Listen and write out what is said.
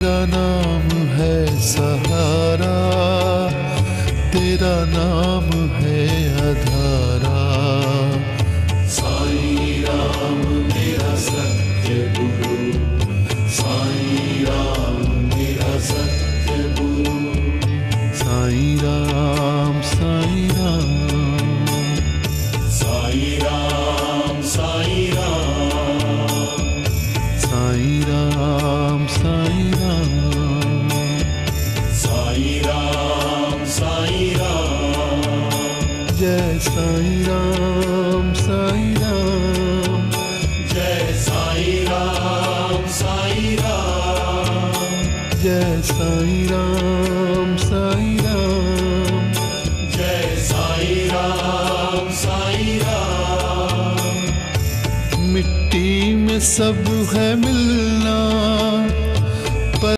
तेरा नाम है सहारा, तेरा नाम है आधारा। साईं राम मेरा सत्य गुरु, साईं राम मेरा सत्य गुरु। साईं राम साईं राम, साईं राम साईं राम, साईं राम साईं राम, साईं राम साईं राम। जय साईं राम साईं राम, जय साईं राम साईं राम, जय साईं राम साईं राम, जय साईं राम साईं राम। मिट्टी में सब है मिल